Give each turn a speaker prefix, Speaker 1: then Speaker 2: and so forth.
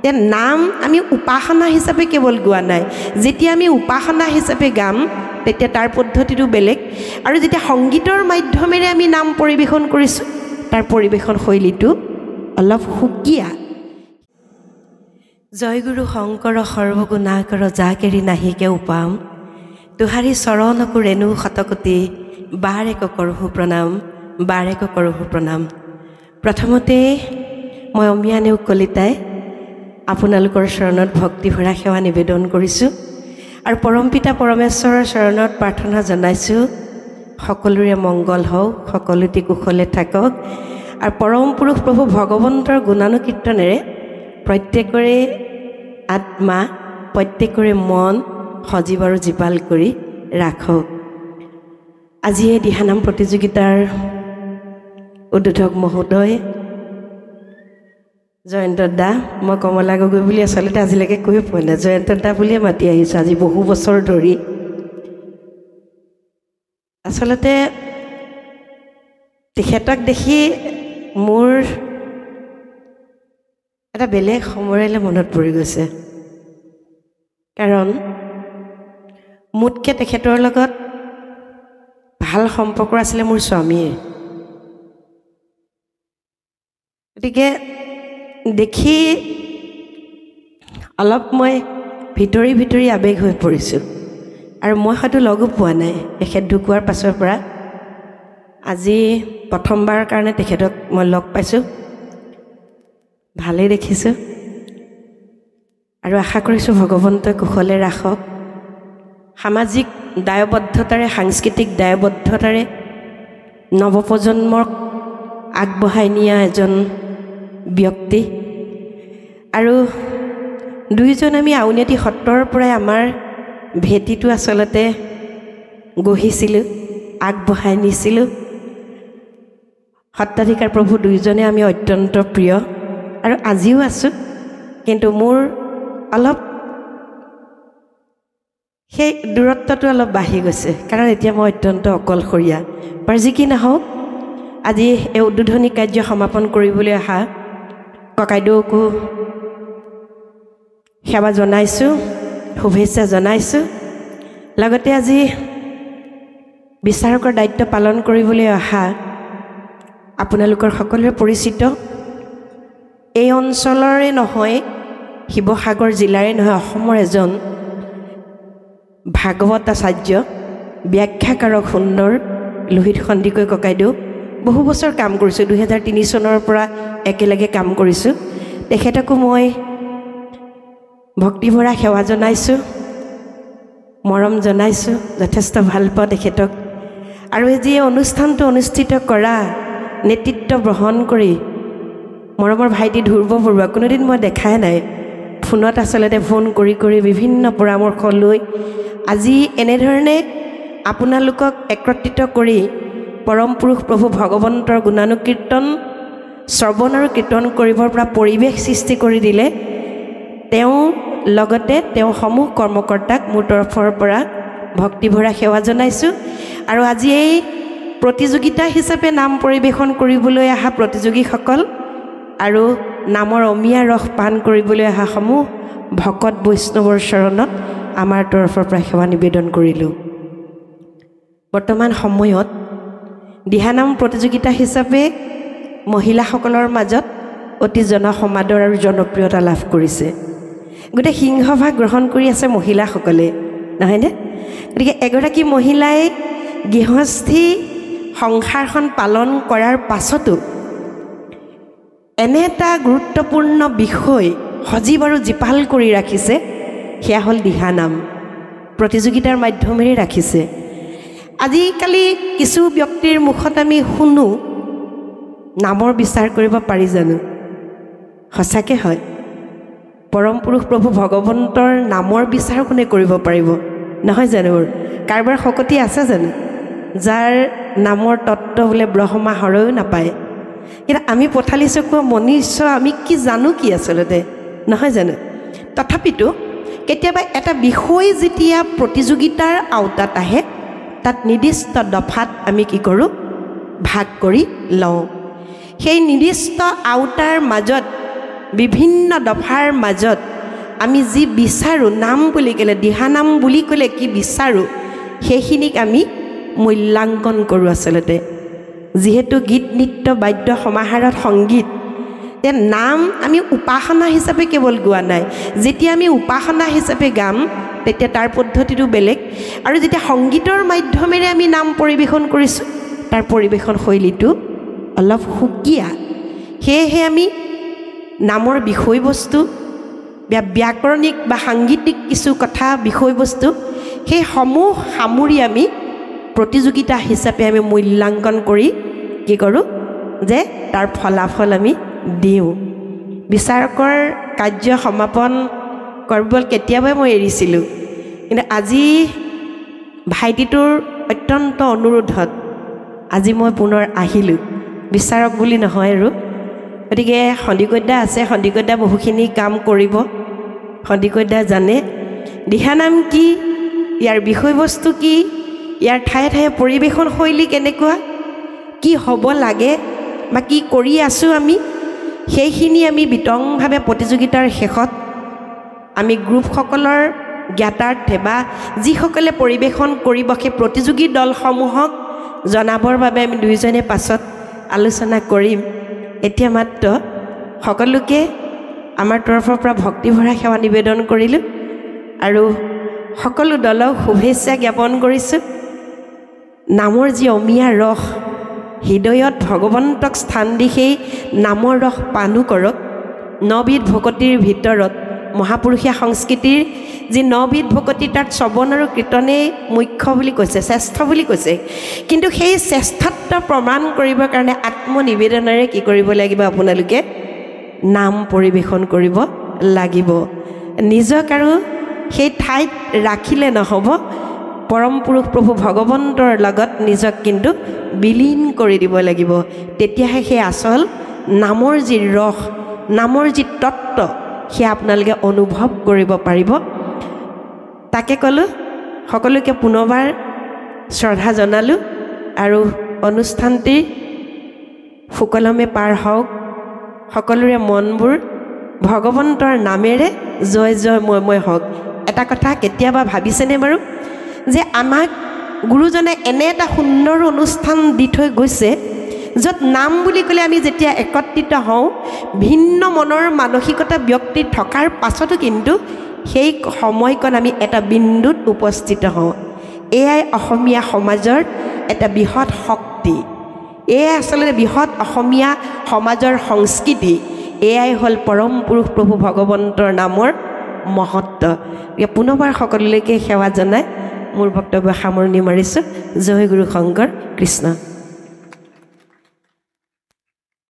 Speaker 1: তে নাম আমি উপাসনা হিচাপে কেৱল গোৱা নাই, যেতিয়া আমি উপাসনা হিচাপে গাম তেতিয়া তাৰ পদ্ধতিটো বেলেগ, আৰু যেতিয়া সংগীতৰ মাধ্যমেৰে আমি নাম পৰিৱেশন কৰিছোঁ তাৰ পৰিৱেশন শৈলীটো অলপ সুকীয়া। জয়গুৰু শংকৰ সৰ্বগুণাকৰ যাকেৰি নাহিকে উপাম, তোহাৰী চৰণকো ৰেণু শতকোটি, বাৰেক কৰহো প্ৰণাম, বাৰেক কৰহো প্ৰণাম। প্ৰথমতে মই অমিয়া নেওগ কলিতাই আপোনালোকৰ চৰণত ভক্তি ভৰা সেৱা নিবেদন কৰিছোঁ, আৰু পৰমপিতা পৰমেশ্বৰৰ চৰণত প্ৰাৰ্থনা জনাইছোঁ সকলোৰে মংগল হওক, সকলোটি কুশলে থাকক, আৰু পৰম পুৰুষ প্ৰভু ভগৱন্তৰ গুণানুকীৰ্তনেৰে প্ৰত্যেকৰে আত্মা, প্ৰত্যেকৰে মন সজীৱ আৰু জীপাল কৰি ৰাখক। আজি এই দিহানাম প্ৰতিযোগিতাৰ উদ্বোধক মহোদয় জয়ন্ত দা, মই কমলা গগৈ বুলি আচলতে আজিলৈকে কৈ পোৱা নাই, জয়ন্ত দা বুলিয়ে মাতি আহিছোঁ আজি বহু বছৰ ধৰি। আচলতে তেখেতক দেখি মোৰ এটা বেলেগ সময়লৈ মনত পৰি গৈছে, কাৰণ মোতকৈ তেখেতৰ লগত ভাল সম্পৰ্ক আছিলে মোৰ স্বামীৰ। গতিকে দেখি অলপ মই ভিতৰি ভিতৰি আৱেগ হৈ পৰিছোঁ, আৰু মই হয়তো লগো পোৱা নাই তেখেত ঢুকোৱাৰ পাছৰ পৰা। আজি প্ৰথমবাৰৰ কাৰণে তেখেতক মই লগ পাইছোঁ, ভালেই দেখিছোঁ, আৰু আশা কৰিছোঁ ভগৱন্তই কুশলে ৰাখক। সামাজিক দায়বদ্ধতাৰে, সাংস্কৃতিক দায়বদ্ধতাৰে নৱপ্ৰজন্মক আগবঢ়াই নিয়া এজন ব্যক্তি, আৰু দুয়োজন আমি আউনীআটী সত্ৰৰ পৰাই আমাৰ ভেটিটো আচলতে গঢ়িছিলোঁ, আগবঢ়াই নিছিলোঁ। সত্ৰাধিকাৰ প্ৰভু দুয়োজনে আমি অত্যন্ত প্ৰিয়, আৰু আজিও আছোঁ, কিন্তু মোৰ অলপ সেই দূৰত্বটো অলপ বাঢ়ি গৈছে, কাৰণ এতিয়া মই অত্যন্ত অকলশৰীয়া। বাৰু যি কি নহওক, আজি এই উদ্বোধনী কাৰ্য সমাপন কৰিবলৈ অহা ককাইদেউকো সেৱা জনাইছোঁ, শুভেচ্ছা জনাইছোঁ। লগতে আজি বিচাৰকৰ দায়িত্ব পালন কৰিবলৈ অহা আপোনালোকৰ সকলোৰে পৰিচিত, এই অঞ্চলৰে নহয়, শিৱসাগৰ জিলাৰে নহয়, অসমৰ এজন ভাগৱত আচাৰ্য, ব্যাখ্যাকাৰক সুন্দৰ লোহিত সন্দিকৈ ককাইদেউ। বহু বছৰ কাম কৰিছোঁ, 2003 চনৰ পৰা একেলগে কাম কৰিছোঁ। তেখেতকো মই ভক্তিভৰা সেৱা জনাইছোঁ, মৰম জনাইছোঁ, যথেষ্ট ভাল পাওঁ তেখেতক। আৰু এই যি অনুষ্ঠানটো অনুষ্ঠিত কৰা, নেতৃত্ব বহন কৰি মৰমৰ ভাইটি ধ্ৰুৱ বৰুৱা, কোনোদিন মই দেখাই নাই, ফোনত আচলতে ফোন কৰি কৰি বিভিন্ন পৰামৰ্শ লৈ আজি এনেধৰণে আপোনালোকক একত্ৰিত কৰি পৰম পুৰুষ প্ৰভু ভগৱন্তৰ গুণানুকীৰ্তন শ্ৰৱণ আৰু কীৰ্তন কৰিবৰ পৰা পৰিৱেশ সৃষ্টি কৰি দিলে। তেওঁ লগতে তেওঁ সমূহ কৰ্মকৰ্তাক মোৰ তৰফৰ পৰা ভক্তিভৰা সেৱা জনাইছোঁ। আৰু আজি এই প্ৰতিযোগিতা হিচাপে নাম পৰিৱেশন কৰিবলৈ অহা প্ৰতিযোগীসকল আৰু নামৰ অমিয়া ৰস পান কৰিবলৈ অহা সমূহ ভকত বৈষ্ণৱৰ চৰণত আমাৰ তৰফৰ পৰা সেৱা নিবেদন কৰিলোঁ। বৰ্তমান সময়ত দিহানাম প্ৰতিযোগিতা হিচাপে মহিলাসকলৰ মাজত অতি জনসমাদৰ আৰু জনপ্ৰিয়তা লাভ কৰিছে। গোটেই সিংহভাগ গ্ৰহণ কৰি আছে মহিলাসকলে, নহয়নে? গতিকে এগৰাকী মহিলাই গৃহস্থী সংসাৰখন পালন কৰাৰ পাছতো এনে এটা গুৰুত্বপূৰ্ণ বিষয় সজীৱ আৰু জীপাল কৰি ৰাখিছে, সেয়া হ'ল দিহানাম। প্ৰতিযোগিতাৰ মাধ্যমেৰে ৰাখিছে। আজিকালি কিছু ব্যক্তিৰ মুখত আমি শুনো, নামৰ বিচাৰ কৰিব পাৰি জানো? সঁচাকৈ হয়, পৰম পুৰুষ প্ৰভু ভগৱন্তৰ নামৰ বিচাৰ কোনে কৰিব পাৰিব? নহয় জানো? কাৰোবাৰ শকতি আছে জানো যাৰ নামৰ তত্ত্ব বোলে ব্ৰহ্মা হৰেও নাপায়? কিন্তু আমি পথালি চকুৱা মনুষ্য, আমি কি জানো কি আচলতে, নহয় জানো? তথাপিতো কেতিয়াবা এটা বিষয় যেতিয়া প্ৰতিযোগিতাৰ আওতাত আহে, তাত নিৰ্দিষ্ট দফাত আমি কি কৰোঁ? ভাগ কৰি লওঁ। সেই নিৰ্দিষ্ট আওতাৰ মাজত বিভিন্ন দফাৰ মাজত আমি যি বিচাৰোঁ নাম বুলি ক'লে দিহানাম বুলি ক'লে কি বিচাৰোঁ সেইখিনিক আমি মূল্যাংকন কৰোঁ আচলতে যিহেতু গীত নৃত্য বাদ্য সমাহাৰত সংগীত তে নাম আমি উপাসনা হিচাপে কেৱল গোৱা নাই যেতিয়া আমি উপাসনা হিচাপে গাম তেতিয়া তাৰ পদ্ধতিটো বেলেগ আৰু যেতিয়া সংগীতৰ মাধ্যমেৰে আমি নাম পৰিৱেশন কৰিছোঁ তাৰ পৰিৱেশন শৈলীটো অলপ সুকীয়া সেয়েহে আমি নামৰ বিষয়বস্তু ব্যাকৰণিক বা সাংগীতিক কিছু কথা বিষয়বস্তু সেই সমূহ সামৰি আমি প্ৰতিযোগিতা হিচাপে আমি মূল্যাংকন কৰি কি কৰোঁ যে তাৰ ফলাফল আমি দিওঁ বিচাৰকৰ কাৰ্য সমাপন কৰিবলৈ কেতিয়াবাই মই এৰিছিলোঁ কিন্তু আজি ভাইটিটোৰ অত্যন্ত অনুৰোধত আজি মই পুনৰ আহিলোঁ বিচাৰক বুলি নহয় আৰু গতিকে সন্দিকৈদা আছে সন্দিকৈদা বহুখিনি কাম কৰিব সন্দিকৈদা জানে দিহানাম কি ইয়াৰ বিষয়বস্তু কি ইয়াৰ ঠায়ে ঠায়ে পৰিৱেশন শৈলী কেনেকুৱা কি হ'ব লাগে বা কি কৰি আছোঁ আমি সেইখিনি আমি বিতংভাৱে প্ৰতিযোগিতাৰ শেষত আমি গ্ৰুপসকলৰ জ্ঞাতাৰ্থে বা যিসকলে পৰিৱেশন কৰিব সেই প্ৰতিযোগী দলসমূহক জনাবৰ বাবে আমি দুইজনে পাছত আলোচনা কৰিম এতিয়া মাত্ৰ সকলোকে আমাৰ তৰফৰ পৰা ভক্তিভৰা সেৱা নিবেদন কৰিলোঁ আৰু সকলো দলক শুভেচ্ছা জ্ঞাপন কৰিছোঁ নামৰ যি অমিয়া ৰস হৃদয়ত ভগৱন্তক স্থান দি সেই নামৰ ৰস পানো কৰক নবিধ ভকতিৰ ভিতৰত মহাপুৰুষীয়া সংস্কৃতিৰ যি নবিধ ভকতি তাত শ্ৰৱণ আৰু কীৰ্তনেই মুখ্য বুলি কৈছে শ্ৰেষ্ঠ বুলি কৈছে কিন্তু সেই শ্ৰেষ্ঠত্ব প্ৰমাণ কৰিবৰ কাৰণে আত্মনিবেদনেৰে কি কৰিব লাগিব আপোনালোকে নাম পৰিৱেশন কৰিব লাগিব নিজক আৰু সেই ঠাইত ৰাখিলে নহ'ব পৰম পুৰুষ প্ৰভু ভগৱন্তৰ লগত নিজক কিন্তু বিলীন কৰি দিব লাগিব তেতিয়াহে সেই আচল নামৰ যি ৰস নামৰ যি তত্ত্ব সেয়া আপোনালোকে অনুভৱ কৰিব পাৰিব তাকে ক'লোঁ সকলোকে পুনৰবাৰ শ্ৰদ্ধা জনালোঁ আৰু অনুষ্ঠানটি সুকলমে পাৰ হওক সকলোৰে মনবোৰ ভগৱন্তৰ নামেৰে জয় জয়ময় হওক এটা কথা কেতিয়াবা ভাবিছেনে বাৰু যে আমাক গুৰুজনে এনে এটা সুন্দৰ অনুষ্ঠান দি থৈ গৈছে য'ত নাম বুলি ক'লে আমি যেতিয়া একত্ৰিত হওঁ ভিন্ন মনৰ মানসিকতা ব্যক্তি থকাৰ পাছতো কিন্তু সেই সময়কণ আমি এটা বিন্দুত উপস্থিত হওঁ এয়াই অসমীয়া সমাজৰ এটা বৃহৎ শক্তি এয়াই আচলতে বৃহৎ অসমীয়া সমাজৰ সংস্কৃতি এয়াই হ'ল পৰম পুৰুষ প্ৰভু ভগৱন্তৰ নামৰ মহত্ব পুনৰবাৰ সকলোলৈকে সেৱা জনাই মোৰ বক্তব্য সামৰণি মাৰিছোঁ জয় গুৰু শংকৰ কৃষ্ণ